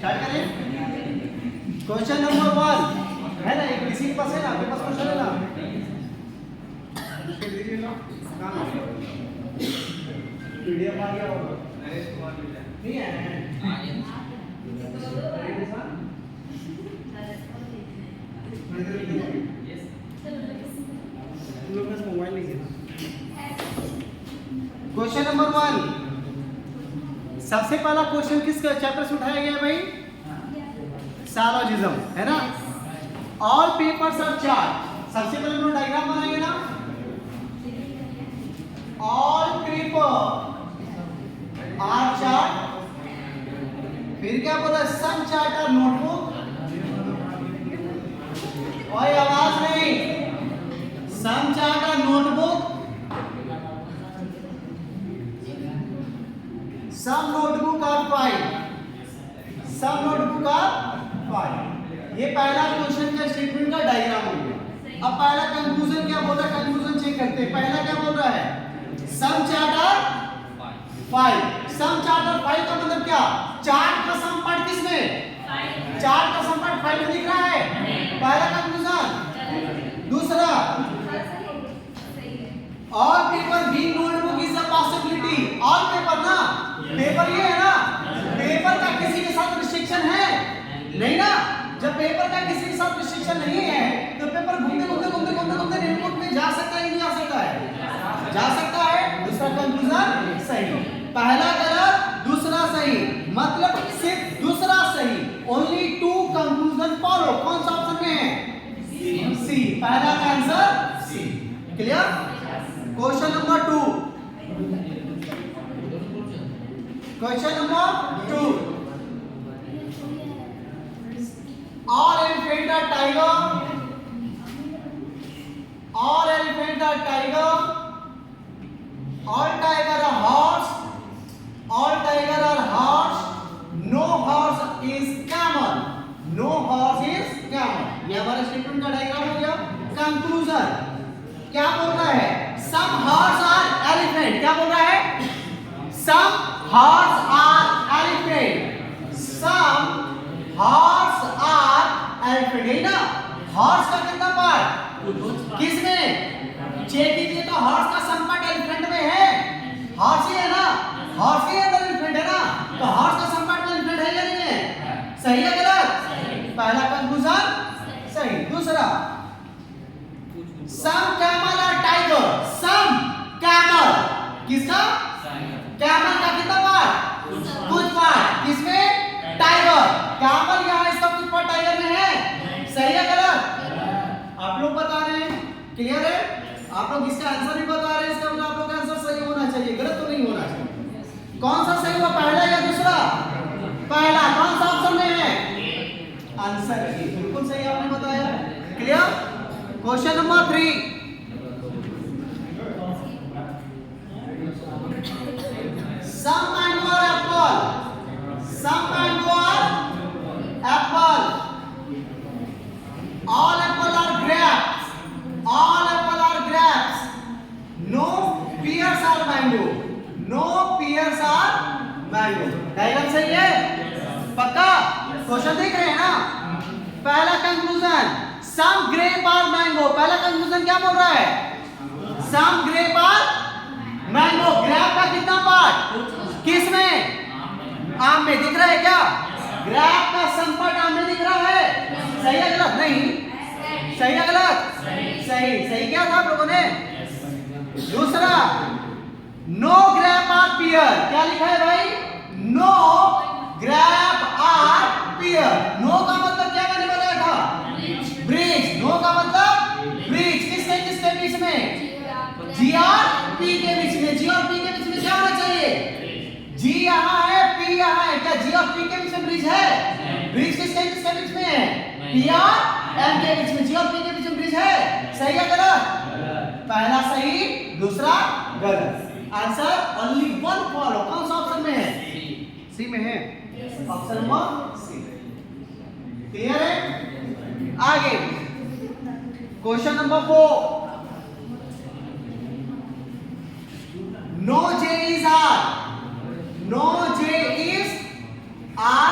Start करें। Question number 1 है ना, एक किसी के पास है ना, आपके पास क्वेश्चन है ना, दीजिए ना, कहाँ है पीडीएफ आ गया होगा, नहीं है मोबाइल नहीं है। क्वेश्चन नंबर 1, सबसे पहला क्वेश्चन किस चैप्टर से उठाया गया है भाई? सालोजिज्म, है ना। ऑल पेपर्स आर चार्ट, सबसे पहले हम लोग डायग्राम बनाएंगे ना। ऑल पेपर आर चार्ट, फिर क्या बोला, सम चार्ट आर नोटबुक, और आवाज नहीं, some chart are notebook, some notebook are file, some notebook are file. ये पहला क्वेश्चन का स्टेटमेंट का डायग्राम हो गया। अब पहला कंक्लूजन क्या बोल रहा है, कंक्लूजन चेक करते हैं। पहला क्या बोल रहा है, सम chart are file. Some chart are file का मतलब क्या, चार्ट का सम पार्ट किसमें, चार्ट का सम पार्ट फाइल में दिख रहा है, पहला कंक्लूजन। दूसरा, all paper being notebook is a possibility. All paper ना, पेपर ये है ना, पेपर का किसी के साथ रिस्ट्रिक्शन है नहीं ना। जब पेपर का किसी के साथ रिस्ट्रिक्शन नहीं है तो पेपर घूमते घूमते घूमते घूमते घूमते नोटबुक में जा सकता है, नहीं जा सकता है, जा सकता है। दूसरा कंक्लूजन सही, पहला गलत दूसरा सही, मतलब सिर्फ दूसरा सही। Only 2 conclusion follow. कौन सा ऑप्शन में है, सी, पहला का answer C. Clear. Question number 2, question number 2, all elephant are tiger, all elephant are tiger, all tiger are horse, all tiger are horse, no horse is camel, no horse is camel। ये हमारा statement का diagram हो गया। Conclusion क्या बोल रहा है, some horse are elephant, क्या बोल रहा है, some horse are elephant, some horse are elephant, है ना। हॉर्स का कितना पार्ट किसमें, चेक कीजिए तो हॉर्स का सम पार्ट एलिफेंट में है, हॉर्स ही है ना, हॉर्स ही अंदर एलिफेंट है ना, तो हॉर्स का सम पार्ट एलिफेंट है या नहीं है, सही है गलत, पहला कंक्लूजन सही। दूसरा, some camel are tiger, some camel, किसका, कैमल का कितना पार्ट, कुछ पार्ट, किसमें, टाइगर, कैमल यहां इसका कुछ पार्ट टाइगर में है, सही है गलत, आप लोग बता रहे हैं। क्लियर है, आप लोग इसका आंसर भी बता रहे हैं, इसका मतलब आप लोग का आंसर सही होना चाहिए, गलत तो नहीं होना चाहिए। कौन सा सही हुआ, पहला या दूसरा, पहला। कौन सा ऑप्शन में है, आंसर ए, बिल्कुल सही आपने बताया। Clear. Question number 3, some mango or apple, some mango or apple, all apple are grapes, all apple are grapes, no pears are mango, no pears are mango। Diagram सही है, पक्का। Question देख रहे हैं ना। पहला conclusion, some grape are mango, पहला conclusion क्या बोल रहा है, some grape are mango, grape का कितना पार्ट, किसमें, आम में दिख रहा है क्या, ग्रेप का सम पार्ट आम में दिख रहा है, सही है गलत, नहीं सही है गलत, सही, सही क्या था आप लोगों ने। दूसरा, नो ग्रेप आर पियर, क्या लिखा है भाई, no grape are pear. No का मतलब क्या मैंने बताया था, ब्रिज, नो का मतलब ब्रिज, किसके किसके बीच में, जी और पी के बीच में, जी और पी के बीच में क्या होना चाहिए, जी यहाँ है पी यहाँ है, क्या जी और पी के बीच में ब्रिज है, ब्रिज किसके किसके बीच में है, पी और एम के बीच में, जी और पी के बीच में ब्रिज है, सही है गलत, पहला सही दूसरा गलत। Answer only 1 follow. कौन सा ऑप्शन में है, सी में है, ऑप्शन नंबर सी। क्लियर है। आगे question number 4, no J is R, no J is R,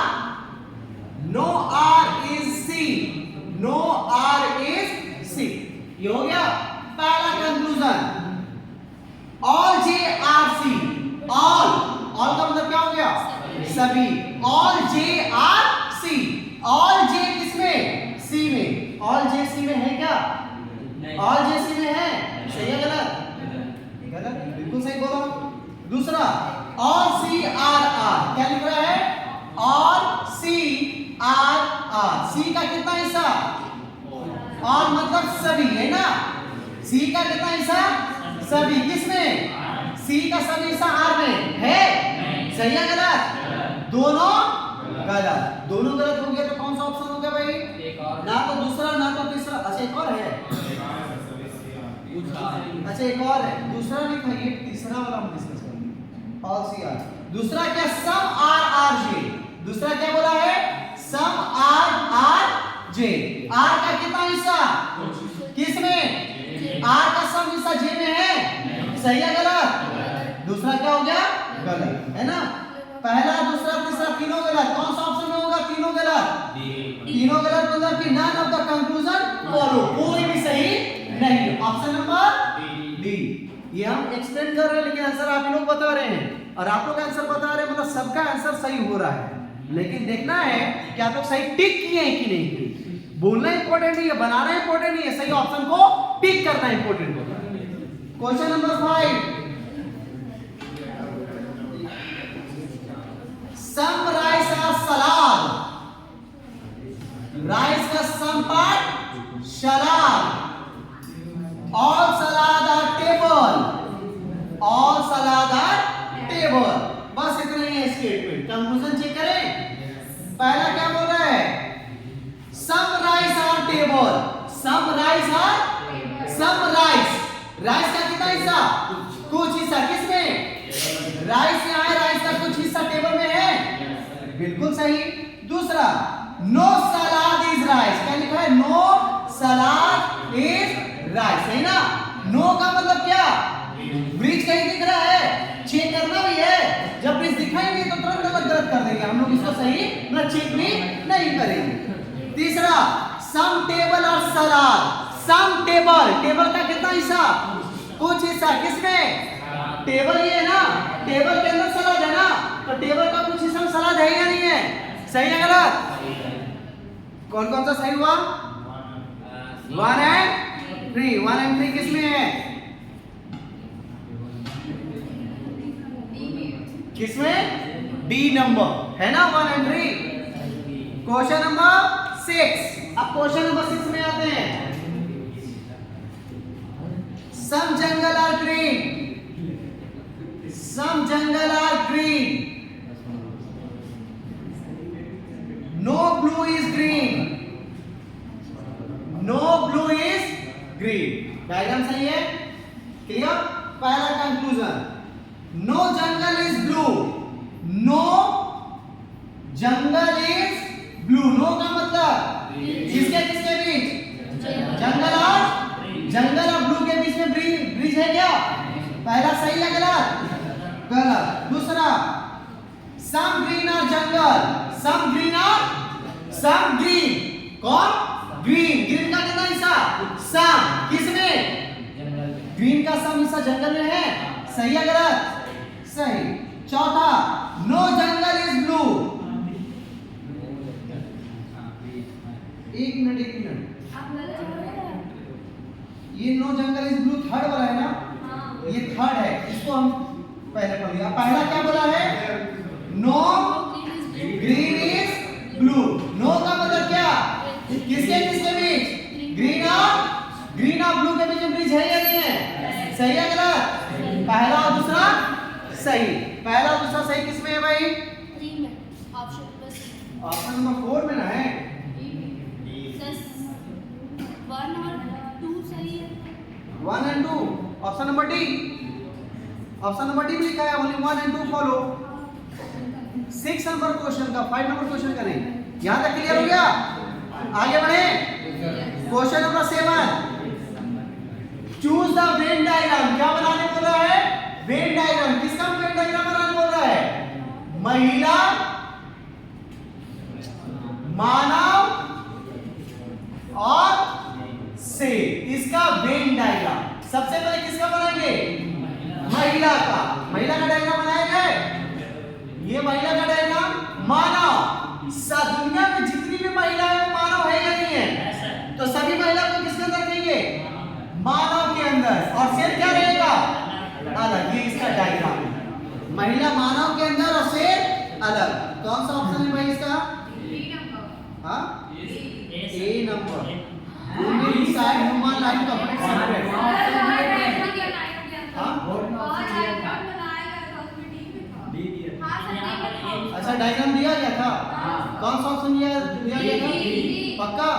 सभी। All J are C, all J किसमें? सी में। ऑल जे सी में है क्या? ऑल जे सी में है? सही है गलत? गलत, बिल्कुल सही बोला। दूसरा ऑल सी आर आर, क्या लिख रहा है? ऑल सी आर आर, सी का कितना हिस्सा? ऑल मतलब सभी है ना, सी का कितना हिस्सा? सभी। किसमें? सी का सभी हिस्सा आर में है। सही है गलत? दोनों गलत, दोनों गलत हो गया तो कौन सा ऑप्शन हो गया भाई? ना तो दूसरा ना तो तीसरा। अच्छा एक और है, अच्छा एक और है, दूसरा नहीं था ये, तीसरा वाला हम डिस्कस करेंगे। All C R. दूसरा क्या? Some R are J. दूसरा क्या बोला है? Some R are J. R का कितना हिस्सा? किसमें? आर का सम हिस्सा जे में है। सही है गलत? दूसरा क्या हो गया? गलत है ना। पहला दूसरा तीसरा तीनों गलत। कौन सा ऑप्शन में होगा? तीनों गलत। तीनों गलत मतलब कि none of the conclusion follow, कोई भी सही नहीं। Option number D. ये हम एक्सप्लेन कर रहे हैं लेकिन आंसर आप लोग बता रहे हैं, और आप लोग आंसर बता रहे हैं मतलब सबका आंसर सही हो रहा है, लेकिन देखना है कि आप लोग सही टिक किए हैं कि नहीं किए। बोलना इंपॉर्टेंट नहीं है, बनाना इंपॉर्टेंट नहीं है, सही ऑप्शन को टिक करना इंपॉर्टेंट होता है। क्वेश्चन नंबर 5, सम राइस और सलाद। राइस का some part salad. All salad are table, all salad are table. बस इतना ही है स्टेटमेंट। कंक्लूजन चेक करें। पहला क्या बोल रहा है? Some rice are table, some rice are, some rice, rice का कितना हिस्सा? कुछ हिस्सा। किसमें? राइस यहाँ है, राइस का कुछ हिस्सा टेबल में है। बिल्कुल सही। दूसरा नो सलाद इज राइस, क्या लिखा है? नो सलाद इज राइस, है ना। नो का मतलब क्या? ब्रिज कहीं दिख रहा है, चेक करना भी है। जब ब्रिज दिखाई नहीं तो तुरंत गलत कर देंगे हम लोग, इसको सही ना चेक भी नहीं करेंगे। तीसरा सम टेबल और सलाद। सम टेबल, टेबल का कितना हिस्सा? कुछ हिस्सा। किसमें? टेबल ये है ना, टेबल के अंदर सलाद है ना, तो टेबल का कुछ हिस्सा सलाद है या नहीं है? सही है गलत? कौन कौन सा सही हुआ? 1 एंड 3। 1 एंड 3 किसमें है? किसमें? डी नंबर है ना, 1 एंड 3। Question number 6। अब क्वेश्चन नंबर 6 में आते हैं। Some jungle are green, some jungle are green, no blue is green, no blue is green. Diagram सही है? क्लियर? पहला conclusion, no jungle is blue, no jungle is blue. No का मतलब किसके किसके बीच? जंगल और ब्लू के बीच में ब्रिज है क्या? पहला सही है गलत? गलत। दूसरा सम ग्रीन और जंगल, सम ग्रीन और, सम ग्रीन, कौन? ग्रीन। ग्रीन का कितना हिस्सा? सम। किसमें? ग्रीन का सम हिस्सा जंगल में है। सही है गलत? सही। चौथा नो जंगल इज ब्लू। एक मिनट, ये no jungle is blue third वाला है ना? ये थर्ड है, इसको हम पहले पढ़ लिया। पहला क्या बोला है? No green is blue. No का मतलब क्या? किसके किसके बीच? ग्रीन और ब्लू के बीच में ब्रिज है या नहीं है? सही है गलत? पहला और दूसरा सही। पहला और दूसरा सही किसमें है भाई? 3 में। ऑप्शन नंबर 4 में ना है? 1 और 2 सही है। 1 and 2। Option number D. Option number D में लिखा है only 1 and 2 follow. 6 number question का, 5 नंबर क्वेश्चन का नहीं। यहां तक क्लियर हो गया? आगे बढ़े। Question number 7, choose the Venn diagram. क्या बनाने बोल रहा है? Venn diagram. किसका वेन डायग्राम बनाने बोल रहा है? महिला, मानव और से, इसका वेन डायग्राम। सबसे पहले किसका बनाएंगे? महिला का। महिला का डायग्राम बनाएंगे। ये महिला का डायग्राम मानव। दुनिया में जितनी भी महिलाएं हैं मानव है या नहीं है? तो सभी महिला को किसके अंदर रहेंगे? मानव के अंदर। और शेर क्या रहेगा? अलग। ये इसका डायग्राम है, महिला मानव के अंदर और शेर अलग। कौन सा ऑप्शन है भाई इसका? हाँ, ए नंबर। साइड ह्यूमन लाइफ का अच्छा डायग्राम दिया गया था। कौन सा ऑप्शन दिया गया था? पक्का?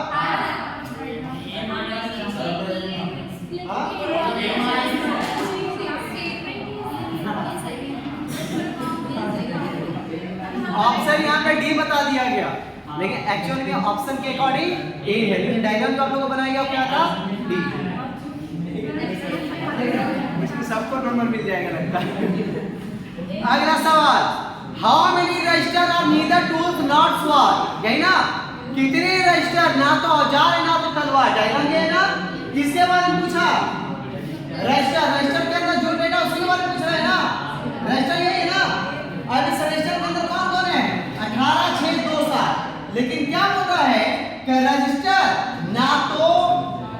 ऑप्शन यहाँ पे डी बता दिया गया, लेकिन एक्चुअली में ऑप्शन के अकॉर्डिंग ए है, लेकिन डायग्राम जो आप लोगों को बनाया गया क्या था? डी। इसमें सबको नंबर मिल जाएगा लगता है। अगला सवाल, how many register are neither tools not sword? यही ना, कितने रजिस्टर, ना तो औजार है ना तो तलवार। डायग्राम ये है ना, किसके बारे में पूछा? रजिस्टर के अंदर जो डेटा उसके बारे में पूछ रहा है ना। रजिस्टर यही है ना। अब इस रजिस्टर के अंदर कौन कौन है? 18, 6, 2, 7। लेकिन क्या बोल रहा है कि रजिस्टर ना तो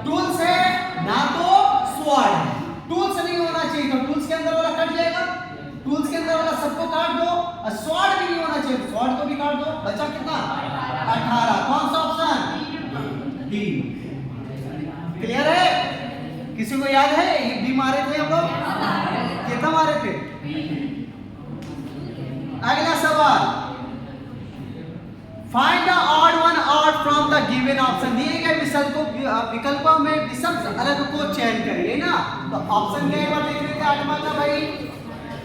टूल्स है ना तो स्वॉर्ड है। टूल्स नहीं होना चाहिए, तो टूल्स के अंदर वाला कट जाएगा। टूल्स के अंदर वाला सबको काट दो, और स्वॉर्ड भी नहीं होना चाहिए, स्वॉर्ड को भी काट दो। बचा कितना? 18। कौन सा ऑप्शन? डी। क्लियर है? किसी को याद है ये बी मारे थे हम लोग? कितना मारे थे? अगला सवाल, find the odd one out from the given option. दिए गए विकल्पों में विषम अलग को चयन करिए ना। तो ऑप्शन क्या एक बार देख लेते हैं। 8वां का भाई,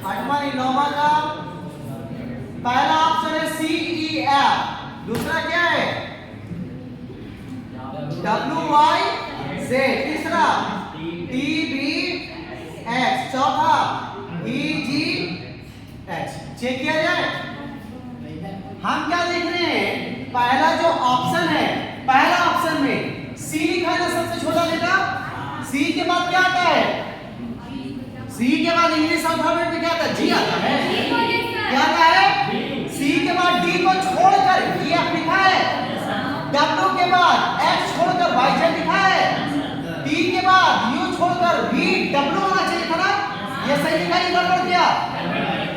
8वां नहीं 9वां का। पहला ऑप्शन है सी ई एफ, दूसरा क्या है? डब्ल्यू वाई जेड, तीसरा टी बी एक्स, चौथा ई जी एच। चेक किया जाए। हम क्या देख रहे हैं? पहला जो ऑप्शन है, पहला ऑप्शन में सी लिखा है ना, सबसे छोटा लेटा। सी के बाद क्या आता है? सी के बाद इंग्लिश अल्फाबेट में क्या आता है? जी आता है। क्या आता है? सी के बाद डी को छोड़कर ई एफ लिखा है। डब्ल्यू के बाद एक्स छोड़कर वाई जेड लिखा है। टी के बाद यू छोड़कर वी डब्ल्यू होना चाहिए था ना। ये सही लिखा है, गड़बड़ किया।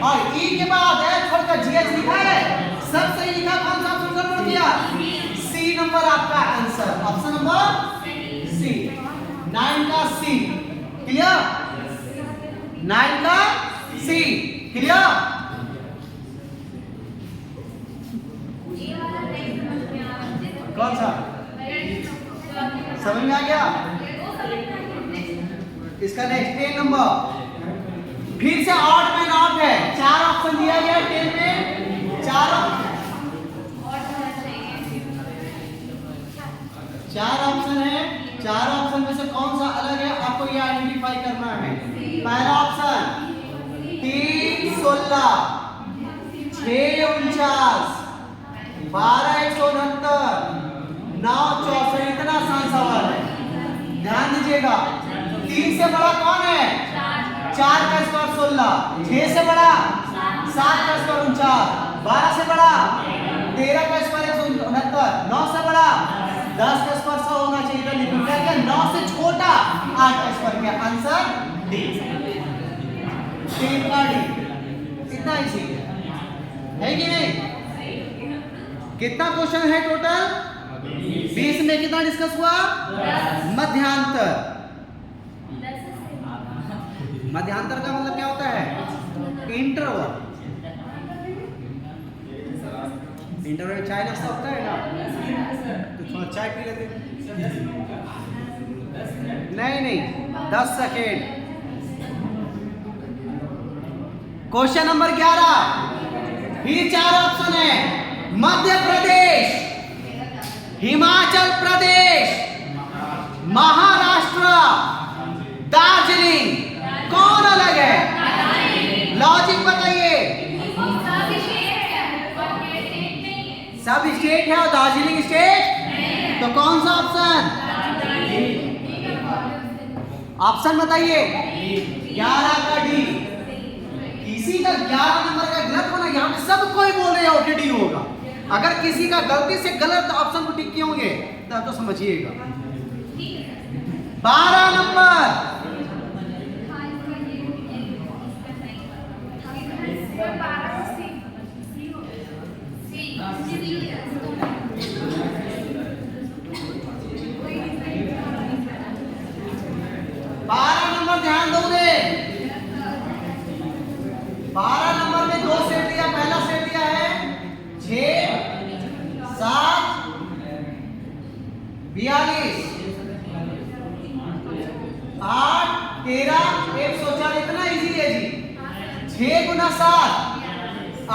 और ई के बाद एक्स छोड़कर जी एच लिखा है, सब सही लिखा। कौन सा ऑप्शन गड़बड़ किया? सी नंबर आपका आंसर, ऑप्शन नंबर सी। 9 का सी। क्लियर? 9 का सी। क्लियर? कौन सा समझ में आ गया? इसका नेक्स्ट 10 नंबर। फिर से ऑड में नॉट है, 4 ऑप्शन दिया गया है 10 में। 4 ऑप्शन है। 4 ऑप्शन में से कौन सा अलग है आपको ये आइडेंटिफाई करना है। पहला ऑप्शन 3 16, 6 49, 12 169, 9 64। इतना आसान सवाल है, ध्यान दीजिएगा। 3 से बड़ा कौन है? 4 का स्क्वायर 16, 6 से बड़ा 7 का स्क्वायर 49, 12 से बड़ा 13 का स्क्वायर 169, 9 से बड़ा 10 का स्क्वायर 100 होना चाहिए। तो लिखूं क्या? 9 से छोटा 8 का स्क्वायर। क्या आंसर? डी। 3 का डी। इतना इजी है कि नहीं? कितना क्वेश्चन है टोटल? 20 में कितना डिस्कस हुआ? मध्यांतर। मध्यांतर का मतलब क्या होता है? इंटरवल। इंटरवल चाय नाश्ता होता है ना, तो थोड़ा चाय पी लेते। नहीं 10 सेकेंड। Question number 11। फिर 4 ऑप्शन है। मध्य प्रदेश, हिमाचल प्रदेश, महाराष्ट्र, दार्जिलिंग। कौन अलग है? लॉजिक बताइए। सब स्टेट है और दार्जिलिंग स्टेट, तो कौन सा ऑप्शन? ऑप्शन बताइए। 11 का डी। किसी का 11 नंबर का गलत होना, यहाँ पे सब कोई बोल रहे हैं ऑलरेडी होगा। अगर किसी का गलती से गलत ऑप्शन को टिक किए होंगे तो समझिएगा। 12 नंबर ध्यान दोगे। 12 नंबर में दो सेट दिया, पहला सेट दिया है 6 7 42 8 13 104। इतना इजी है जी। 6 गुना 7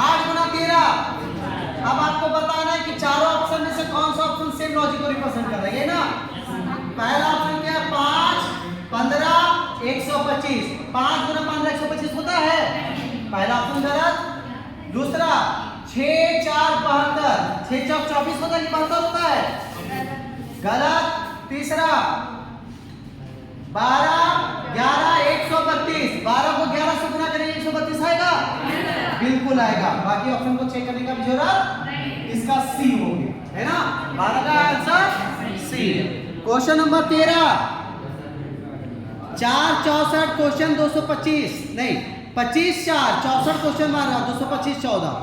8 गुना 13। अब आपको बताना है कि चारों ऑप्शन में से कौन सा ऑप्शन सेम लॉजिक को रिप्रेजेंट कर रहा है ना। पहला ऑप्शन क्या है 5 15 125। 5 गुना 15 125 होता है, पहला ऑप्शन गलत। दूसरा 6 4 72। 6 4 24 होता है कि 72 होता है, गलत। तीसरा 12 11 132। 12 को 11 से गुना करेंगे 132 आएगा, बिल्कुल आएगा। बाकी ऑप्शन को चेक करने का भी जरूरत, इसका सी हो गया है ना। 12 का answer C. Question number 13 4 64 question 225 नहीं 25 4 64 क्वेश्चन मार रहा 225 14।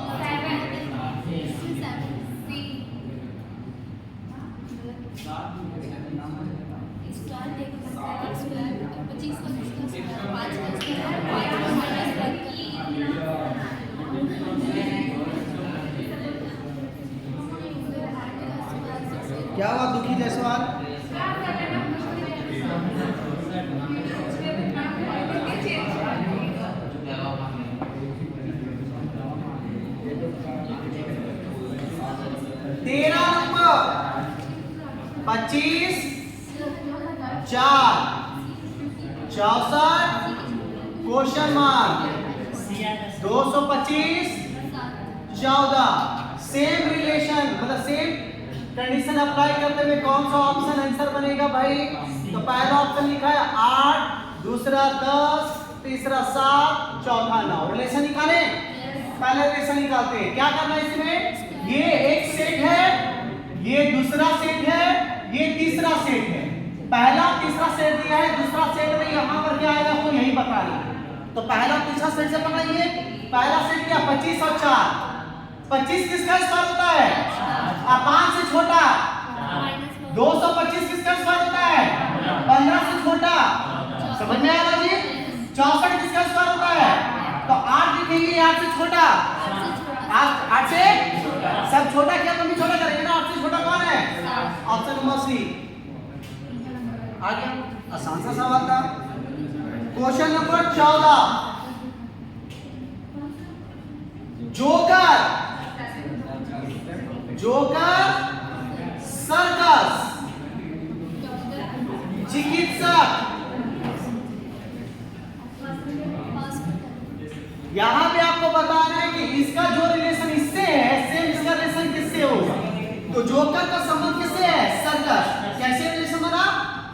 क्या हुआ दुखी जायसवाल? तेरह number 25 4 64 question mark 225 14। Same relation मतलब सेम कंडीशन अप्लाई करते हुए कौन सा ऑप्शन आंसर बनेगा भाई? तो पहला ऑप्शन लिखा है 8, दूसरा 10, तीसरा 7, चौथा 9। रिलेशन निकाले, पहले रिलेशन निकालते हैं। क्या करना है इसमें? ये एक सेट है, ये दूसरा सेट है, ये तीसरा सेट है। पहला तीसरा सेट दिया है, दूसरा सेट में यहां पर क्या आएगा वो यही बताना है। तो पहला तीसरा सेट से पकड़िए। पहला सेट क्या 25 और 4। 25 किसका स्क्वायर होता है? 5 से छोटा। 225 किसका स्क्वायर होता है? 15 से छोटा। समझ में आया जी? 64 किसका स्क्वायर होता है? तो 8 लिखेंगे 8 से छोटा। 8 से सब छोटा क्या तुम भी छोटा करेंगे ना। 8 से छोटा कौन है? ऑप्शन नंबर सी आ गया। आसान सा सवाल था। क्वेश्चन नंबर 14 जोकर सर्कस चिकित्सक। यहां पे आपको बताना है कि इसका जो रिलेशन इससे है सेम इसका रिलेशन किससे होगा। तो जोकर का संबंध किससे है? सर्कस। कैसे रिलेशन बना?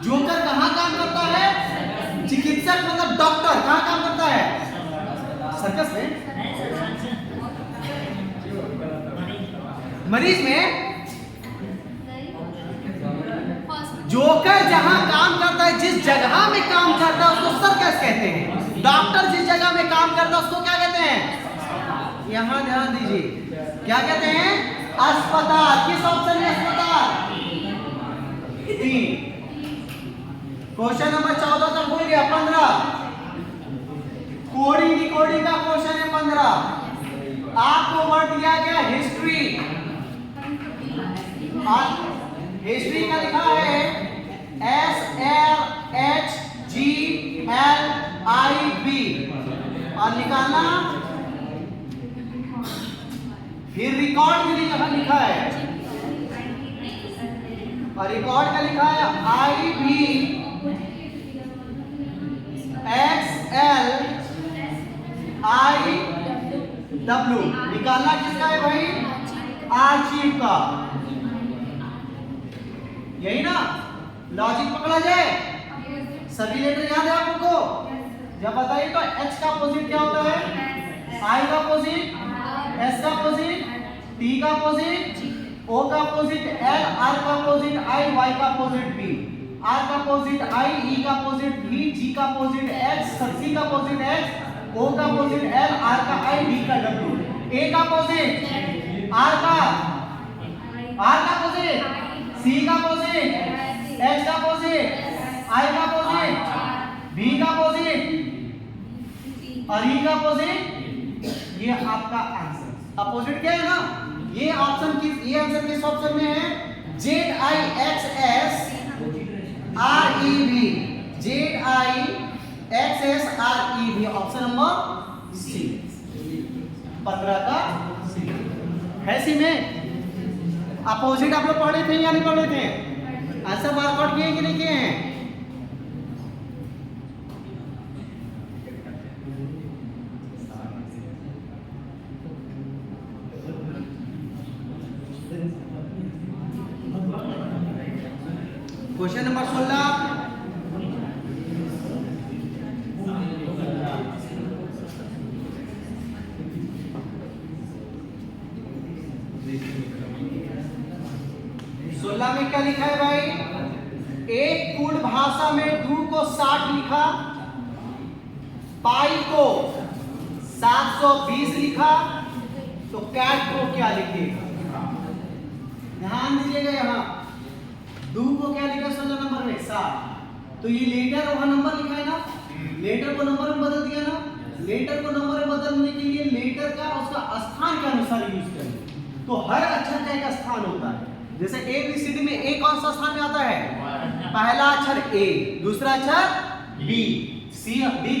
जोकर कहां काम करता है? चिकित्सक मतलब डॉक्टर कहां काम करता है? सर्कस में, मरीज में। जोकर जहां काम करता है, जिस जगह में काम करता है उसको सर्कस कहते हैं। डॉक्टर जिस जगह में काम करता है उसको क्या कहते हैं? यहां ध्यान दीजिए, क्या कहते हैं? अस्पताल। किस ऑप्शन में अस्पताल? 3। क्वेश्चन नंबर 14 तक हो गया। 15 कोडिंग डिकोडिंग का क्वेश्चन है। 15 आपको वर्ड दिया गया हिस्ट्री। हिस्ट्री का लिखा है SLHGLIB और निकालना। फिर रिकॉर्ड भी यहां लिखा है और रिकॉर्ड का लिखा है IBXLIW। निकालना किसका है भाई? आर्चीव का। यही ना लॉजिक पकड़ा जाए। सभी लेटर याद है आपको? जब बताइए तो H का अपोजिट क्या होता है? I का अपोजिट, S का अपोजिट T का अपोजिट O का अपोजिट L, R का अपोजिट I, Y का अपोजिट B, R का अपोजिट I, E का अपोजिट B, G का अपोजिट X, C का अपोजिट X, O का अपोजिट L, R का I, D का W, A का अपोजिट R का अपोजिट, C का अपोजिट H का अपोजिट, I का अपोजिट, B का अपोजिट और E का अपोजिट। ये आपका आंसर अपोजिट क्या है ना, ये ऑप्शन की, ये आंसर किस ऑप्शन में है? ZIXS REB, ZIXS REB, option number C, 15 का सी है। सी में अपोजिट आप लोग पढ़े थे या नहीं पढ़े थे? आंसर वर्कआउट किए कि नहीं किए हैं? क्वेश्चन नंबर 16, में क्या लिखा है भाई? एक कूट भाषा में डू को 60 लिखा, पाई को 720 लिखा, तो कैट को क्या लिखेगा? ध्यान दीजिएगा, यहां डू को क्या लिखा 16 नंबर में 7, तो ये लेटर वहां नंबर लिखा है ना, लेटर को नंबर में बदल दिया ना। लेटर को नंबर में बदलने के लिए लेटर का उसका स्थान के अनुसार यूज करें। तो हर अक्षर का एक स्थान होता है। जैसे ABCD में A कौन सा स्थान में आता है? पहला अक्षर A, दूसरा अक्षर B, D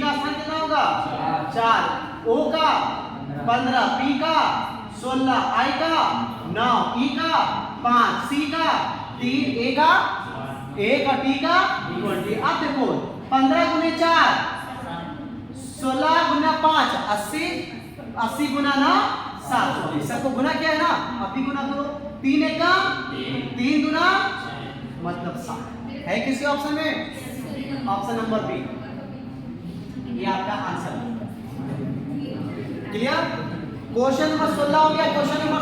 का स्थान कितना होगा? 4, O का 15, P का 16, I का 9, E का 5, C का 3, A का 1 और T का 20। अब देखो 15 गुने 4 16 गुना 5 80, 80 गुना 9 720। सबको गुना किया है ना, अब भी गुना करो। 3 एकम 3 गुना मतलब 7 है किसी ऑप्शन में? ऑप्शन नंबर बी, ये आपका आंसर है। क्लियर? क्वेश्चन नंबर 16 हो गया। क्वेश्चन नंबर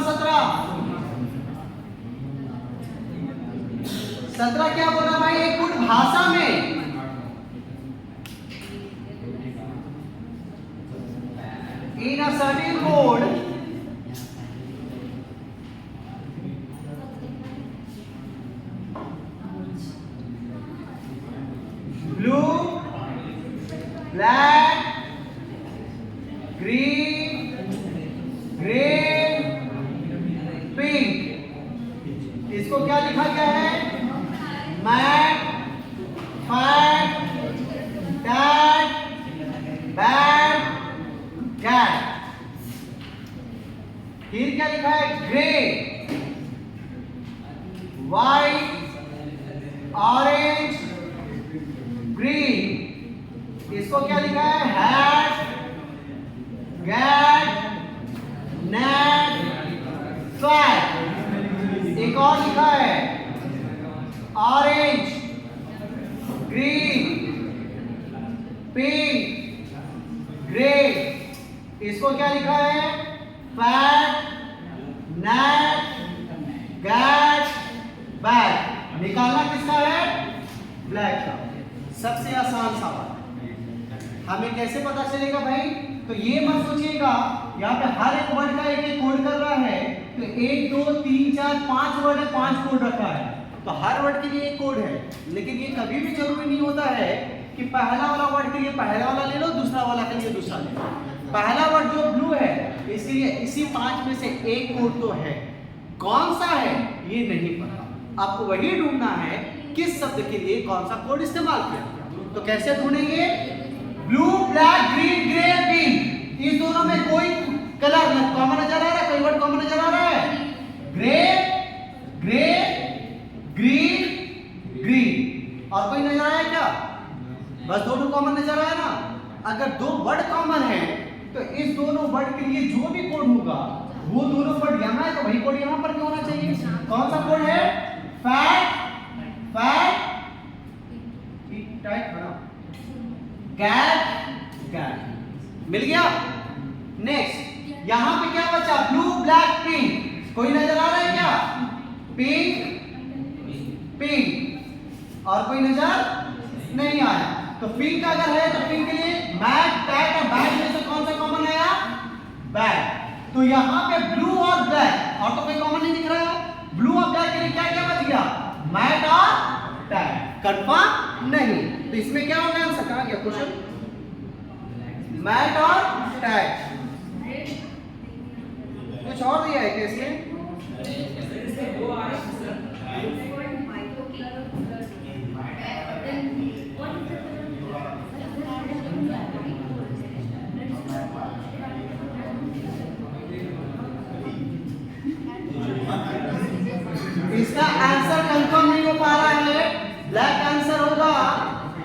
17 क्या बोल रहा भाई? एक कुट भाषा में in a certain code blue, black, green, gray, pink, इसको क्या लिखा गया है? Mat, fat, that, bad, cat. फिर क्या लिखा है? Grey, white, orange, green. इसको क्या लिखा है? Hat, gat, net, fat. एक और लिखा है ऑरेंज, ग्रीन, पिंक, ग्रे। इसको क्या लिखा है? Fat, net, gat, bat. निकालना किसका है? ब्लैक का। सबसे आसान सवाल। हमें कैसे पता चलेगा भाई? तो ये मत सोचिएगा यहाँ पे हर एक वर्ड का एक एक कोड कर रहा है, तो 1 2 3 4 5 वर्ड है, 5 कोड रखा है, तो हर वर्ड के लिए एक कोड है। लेकिन ये कभी भी जरूरी नहीं होता है कि पहला वाला वर्ड के लिए पहला वाला ले लो, दूसरा वाला के लिए दूसरा ले लो। पहला वर्ड जो ब्लू है, इसलिए इसी 5 में से एक कोड तो है, कौन सा है ये नहीं पता। आपको वही ढूंढना है किस शब्द के लिए कौन सा कोड इस्तेमाल किया। तो कैसे ढूंढेंगे? Blue, black, green, grey, pink, इस दोनों में कोई कलर कॉमन नजर आ रहा है? कोई वर्ड कॉमन नजर आ रहा है? Grey, grey, green, green. और कोई नजर आया क्या? बस दो कॉमन नजर आया ना। अगर दो वर्ड कॉमन है तो इस दोनों वर्ड के लिए जो भी कोड होगा वो दोनों वर्ड यहाँ है, तो वही कोड यहाँ पर भी होना चाहिए। कौन सा कोड है? फैट, फैट, टाइट बना, गैट, गैट। मिल गया। नेक्स्ट यहाँ पे क्या बचा? Blue, black, pink. कोई नजर आ रहा है क्या? पिंक पिंक और कोई नजर नहीं आया। तो पिंक अगर है तो पिंक के लिए बैग बैग और बैग में से कौन सा कॉमन आया? बैग। तो यहाँ पे ब्लू और ब्लैक और तो कोई कॉमन नहीं दिख रहा है। ब्लू और ब्लैक के लिए क्या क्या बच गया? मैट और टैग। कंफर्म नहीं। तो इसमें क्या होगा आंसर? कहां गया क्वेश्चन? मैट और टैग। कुछ और दिया है क्या इसमें? इसका आंसर कंफर्म नहीं हो पा रहा है। ब्लैक आंसर होगा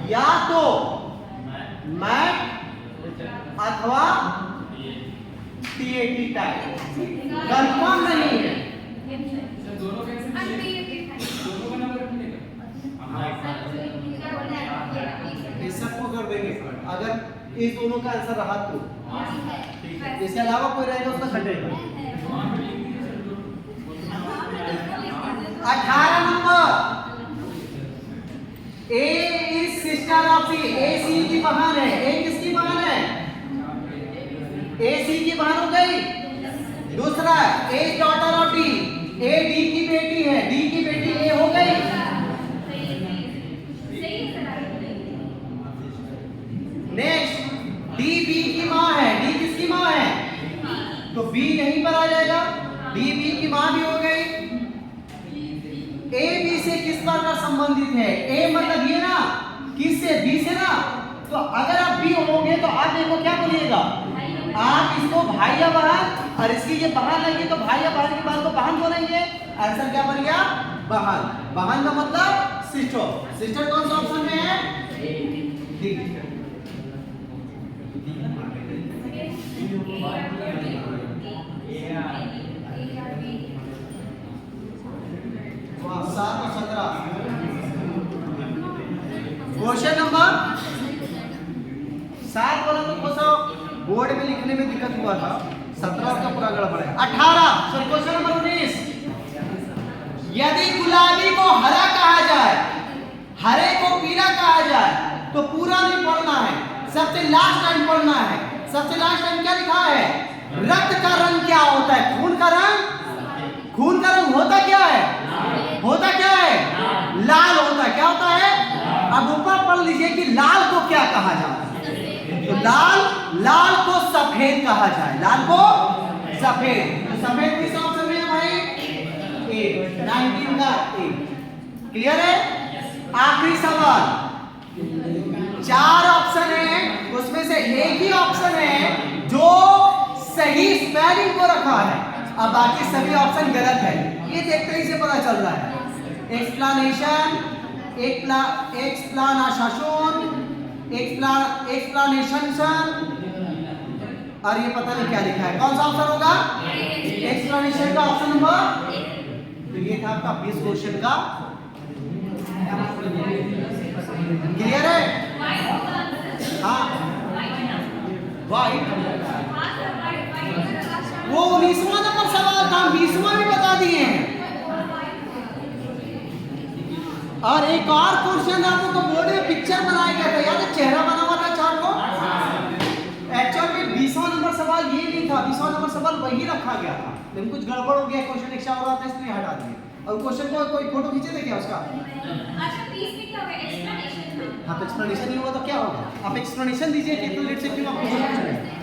या तो मैट अथवा टीएटी टाइप। कंफर्म नहीं है। इस सबको कर देंगे अगर इस दोनों का आंसर रहा तो। इसके अलावा कोई रहेगा उसका घटेगा। 18 number. A is sister of C। A C की बहन है। A किसकी बहन है? A C की बहन हो गई। दूसरा A daughter of D। A D की बेटी है। D की बेटी A हो गई। नेक्स्ट D B की माँ है। D किसकी माँ है? तो B यहीं पर आ जाएगा। D B की माँ भी हो गई। ए बी से किस बार का संबंधित है? ए मतलब ये ना, किससे? बी से ना। तो अगर आप बी होंगे तो आप देखो क्या बोलिएगा? आप इसको भाई या बहन और इसकी ये बहन लगी तो भाई या बहन की बात को बहन बोलेंगे। आंसर क्या बन गया? बहन। बहन का मतलब सिस्टर। सिस्टर कौन सा ऑप्शन में है? डी। क्वेश्चन नंबर 7 वाला तो थोड़ा बोर्ड में लिखने में दिक्कत हुआ था। 17 का पूरा गड़बड़ है। 18 सर क्वेश्चन नंबर 19। यदि गुलाबी को हरा कहा जाए, हरे को पीला कहा जाए तो पूरा नहीं पढ़ना है, सबसे लास्ट टाइम पढ़ना है। सबसे लास्ट टाइम क्या लिखा है? रक्त का रंग क्या होता है? खून का रंग। खून का रंग होता क्या है? होता क्या है? लाल होता है। क्या होता है? अब ऊपर पढ़ लीजिए कि लाल को क्या कहा जाता है। तो लाल को सफेद कहा जाए। लाल को सफेद। तो सफेद किस ऑप्शन में है भाई? ए। 19 का ए। क्लियर है? आखिरी सवाल। 4 ऑप्शन है, उसमें से एक ही ऑप्शन है जो सही स्पेलिंग को रखा है, अब बाकी सभी ऑप्शन गलत है। ये देखते ही से पता चल रहा है। एक्सप्लेनेशन, एक्सप्लानाशन, एक्सप्लानेशन और ये पता नहीं क्या लिखा है। कौन सा ऑप्शन होगा? एक्सप्लेनेशन का ऑप्शन नंबर। तो ये था आपका 20 क्वेश्चन का। क्लियर है? हाँ वाइट। वो 19वां नंबर सवाल था, 20वां भी बता दिए हैं। और एक और क्वेश्चन आपको तो बोर्ड में पिक्चर बनाया गया था, याद है? चेहरा बना हुआ था चार्ट को। एक्चुअल में 20वां नंबर सवाल ये नहीं था, 20वां नंबर सवाल वही रखा गया था, लेकिन कुछ गड़बड़ हो गया, क्वेश्चन एक्स्ट्रा हो रहा था इसलिए हटा दिए। और क्वेश्चन को कोई फोटो खींचे थे क्या उसका? अच्छा 30 में क्या होगा? एक्सप्लेनेशन। हाँ तो एक्सप्लेनेशन नहीं होगा तो क्या होगा? आप एक्सप्लेनेशन दीजिए कि इतने लेट से क्यों आप क्वेश्चन पूछ रहे हैं?